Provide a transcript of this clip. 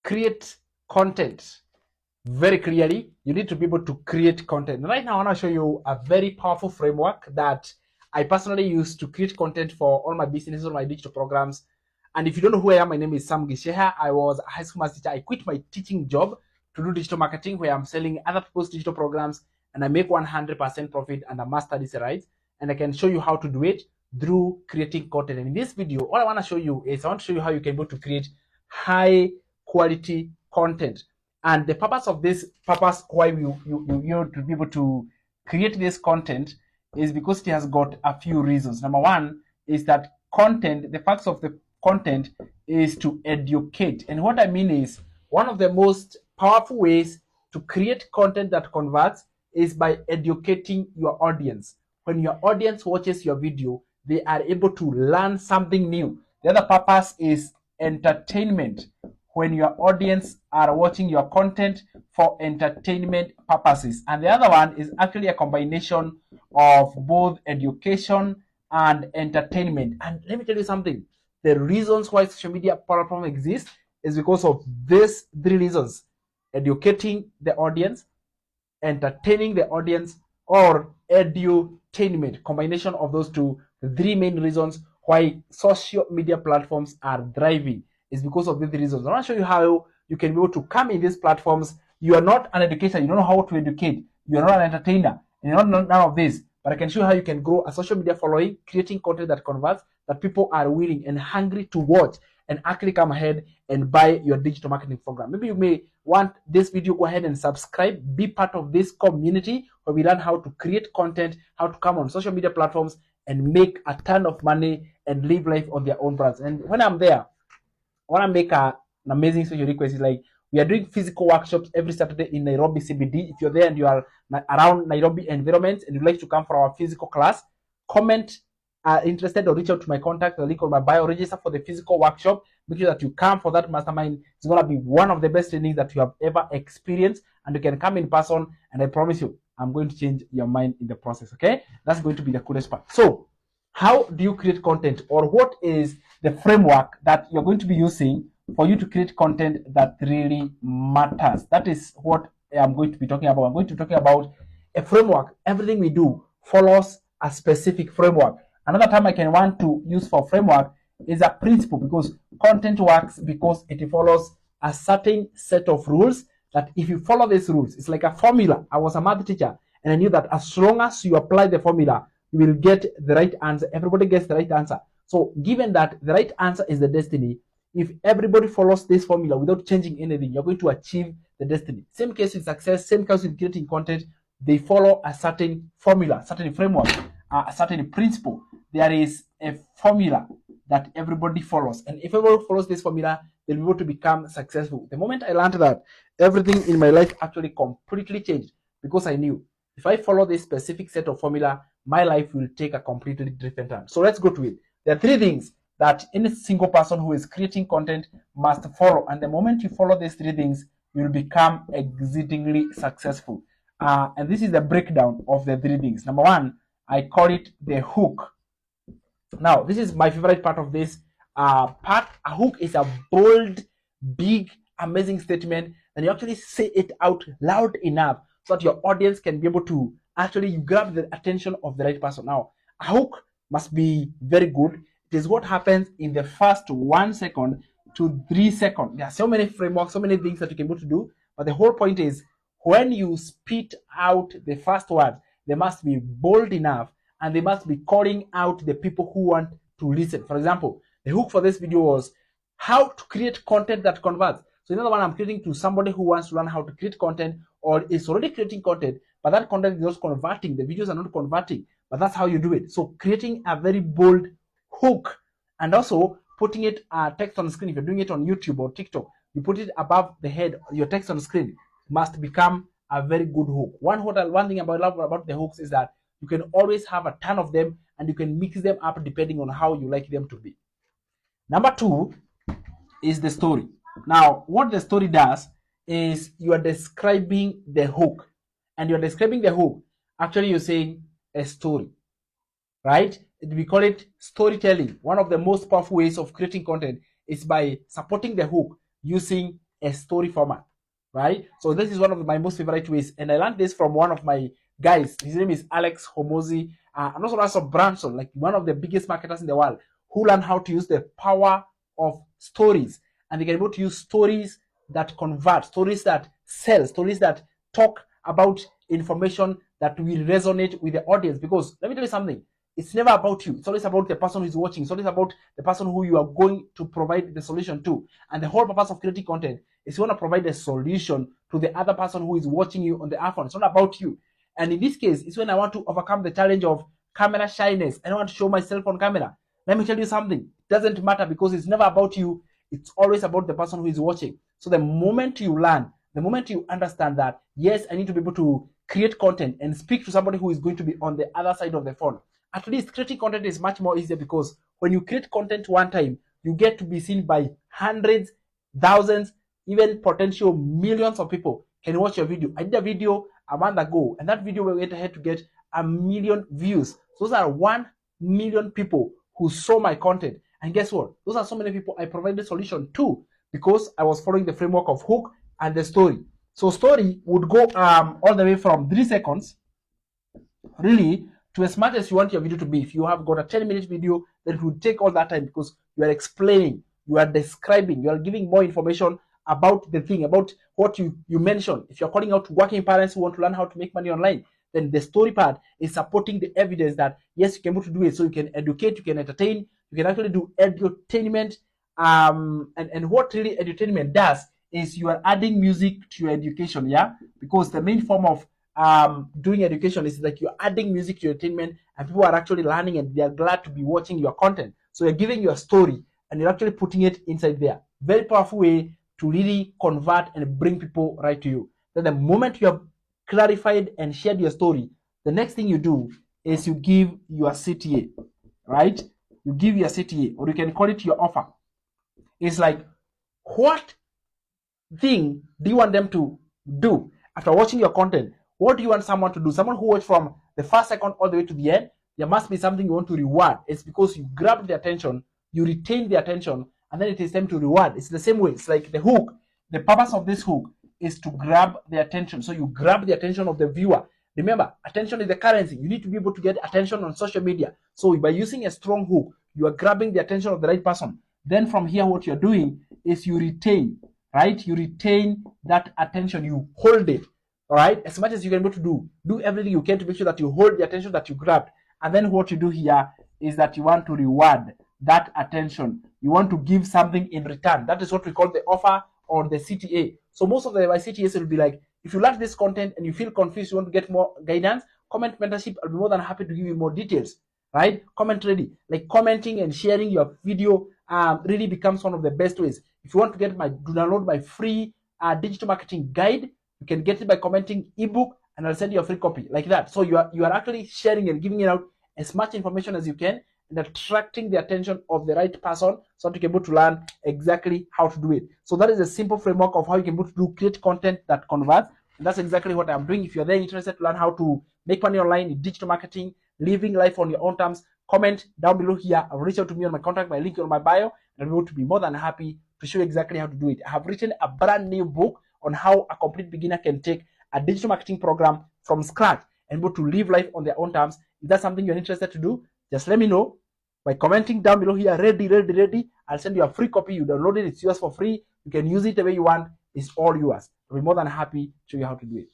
create content very clearly, you need to be able to create content. Right now, I want to show you a very powerful framework that I personally use to create content for all my businesses, all my digital programs. And if you don't know who I am, my name is Sam Gisheha. I was a high school math teacher. I quit my teaching job to do digital marketing, where I'm selling other people's digital programs, and I make 100% profit, and I master this, right? And I can show you how to do it through creating content. And in this video, all I want to show you is I want to show you how you can be able to create high quality content. And the purpose of this, why you to be able to create this content, is because it has got a few reasons. Number one is that content, the purpose of the content is to educate. And what I mean is, one of the most powerful ways to create content that converts is by educating your audience. When your audience watches your video, they are able to learn something new. The other purpose is entertainment. When your audience are watching your content for entertainment purposes. And the other one is actually a combination of both education and entertainment. And let me tell you something. The reasons why social media platforms exist is because of these three reasons: educating the audience, entertaining the audience, or edutainment. Combination of those two, the three main reasons why social media platforms are thriving is because of these reasons. I want to show you how you can be able to come in these platforms. You are not an educator, you don't know how to educate, you are not an entertainer, and you're not none of this. But I can show you how you can grow a social media following, creating content that converts, that people are willing and hungry to watch and actually come ahead and buy your digital marketing program. Maybe you may want this video, go ahead and subscribe, be part of this community where we learn how to create content, how to come on social media platforms and make a ton of money and live life on their own brands. And when I'm there, I want to make an amazing special request. It's like, we are doing physical workshops every Saturday in Nairobi CBD. If you're there and you are around Nairobi environment and you'd like to come for our physical class, comment interested or reach out to my contact, the link on my bio, register for the physical workshop. Make sure that you come for that mastermind. It's going to be one of the best trainings that you have ever experienced, and you can come in person, and I promise you, I'm going to change your mind in the process, okay? That's going to be the coolest part. So, how do you create content, or what is the framework that you're going to be using for you to create content that really matters? That is what I'm going to be talking about. I'm going to be talking about a framework. Everything we do follows a specific framework. Another term I can want to use for framework is a principle, because content works because it follows a certain set of rules that if you follow these rules, it's like a formula. I was a math teacher, and I knew that as long as you apply the formula, you will get the right answer. Everybody gets the right answer. So given that the right answer is the destiny, if everybody follows this formula without changing anything, you're going to achieve the destiny. Same case with success, same case with creating content. They follow a certain formula, certain framework, a certain principle. There is a formula that everybody follows. And if everybody follows this formula, they'll be able to become successful. The moment I learned that, everything in my life actually completely changed, because I knew if I follow this specific set of formula, my life will take a completely different turn. So let's go to it. There are three things that any single person who is creating content must follow. And the moment you follow these three things, you will become exceedingly successful. And this is the breakdown of the three things. Number one, I call it the hook. Now, this is my favorite part of this part. A hook is a bold, big, amazing statement, and you actually say it out loud enough so that your audience can be able to actually grab the attention of the right person. Now, a hook must be very good. It is what happens in the first 1 second to 3 seconds. There are so many frameworks, so many things that you can be able to do, but the whole point is, when you spit out the first word, they must be bold enough, and they must be calling out the people who want to listen. For example, the hook for this video was how to create content that converts. So another one I'm creating to somebody who wants to learn how to create content, or is already creating content, but that content is not converting. The videos are not converting, but that's how you do it. So creating a very bold hook, and also putting it text on screen. If you're doing it on YouTube or TikTok, you put it above the head. Your text on screen must become a very good hook. One thing I love about the hooks is that you can always have a ton of them, and you can mix them up depending on how you like them to be. Number two is the story. Now, what the story does is you are describing the hook, and you're describing the hook. Actually, you're saying a story, right? We call it storytelling. One of the most powerful ways of creating content is by supporting the hook using a story format, right? So this is one of my most favorite ways, and I learned this from one of my guys. His name is Alex Homozi, and also Russell Branson, like one of the biggest marketers in the world, who learned how to use the power of stories, and they can able to use stories that convert, stories that sell, stories that talk about information that will resonate with the audience. Because let me tell you something, it's never about you. It's always about the person who is watching. It's always about the person who you are going to provide the solution to. And the whole purpose of creating content is you want to provide a solution to the other person who is watching you on the iPhone. It's not about you. And in this case, it's when I want to overcome the challenge of camera shyness. I don't want to show myself on camera. Let me tell you something. It doesn't matter, because it's never about you. It's always about the person who is watching. So the moment you learn, the moment you understand that, yes, I need to be able to create content and speak to somebody who is going to be on the other side of the phone, at least creating content is much more easier, because when you create content one time, you get to be seen by hundreds, thousands, even potential millions of people can watch your video. I did a video a month ago, and that video went ahead to get 1 million views. Those are 1 million people who saw my content. And guess what? Those are so many people I provided a solution to, because I was following the framework of hook and the story. So story would go all the way from 3 seconds, really, to as much as you want your video to be. If you have got a 10-minute video, then it will take all that time, because you are explaining, you are describing, you are giving more information about the thing, about what you mentioned. If you're calling out working parents who want to learn how to make money online, then the story part is supporting the evidence that, yes, you can be able to do it. So you can educate, you can entertain, you can actually do edutainment. And what really edutainment does is you are adding music to your education, yeah? Because the main form of doing education is like you're adding music to your entertainment, and people are actually learning, and they are glad to be watching your content. So you're giving your story, and you're actually putting it inside there. Very powerful way to really convert and bring people right to you. Then the moment you have clarified and shared your story, the next thing you do is you give your CTA, right? You give your CTA, or you can call it your offer. It's like, what thing do you want them to do after watching your content? What do you want someone to do? Someone who watched from the first second all the way to the end, there must be something you want to reward. It's because you grabbed the attention, you retained the attention, and then it is time to reward. It's the same way. It's like the hook. The purpose of this hook is to grab the attention. So you grab the attention of the viewer. Remember, attention is the currency. You need to be able to get attention on social media. So by using a strong hook, you are grabbing the attention of the right person. Then from here, what you're doing is you retain, right? You retain that attention. You hold it, all right? As much as you can be able to do everything you can to make sure that you hold the attention that you grabbed. And then what you do here is that you want to reward that attention. You want to give something in return. That is what we call the offer or the CTA. So most of the CTAs will be like, if you like this content and you feel confused, you want to get more guidance, comment mentorship. I'll be more than happy to give you more details, right? Comment ready. Like commenting and sharing your video really becomes one of the best ways. If you want to get download my free digital marketing guide, you can get it by commenting ebook, and I'll send you a free copy like that. So you are actually sharing and giving it out as much information as you can, and attracting the attention of the right person, so that you can be able to learn exactly how to do it. So that is a simple framework of how you can be able to create content that converts. And that's exactly what I'm doing. If you're there interested to learn how to make money online in digital marketing, living life on your own terms, comment down below here. I'll reach out to me on my contact, my link on my bio, and I'll be able to be more than happy to show you exactly how to do it. I have written a brand new book on how a complete beginner can take a digital marketing program from scratch and be able to live life on their own terms. If that's something you're interested to do, just let me know by commenting down below here. Ready. I'll send you a free copy. You download it. It's yours for free. You can use it the way you want. It's all yours. I'll be more than happy to show you how to do it.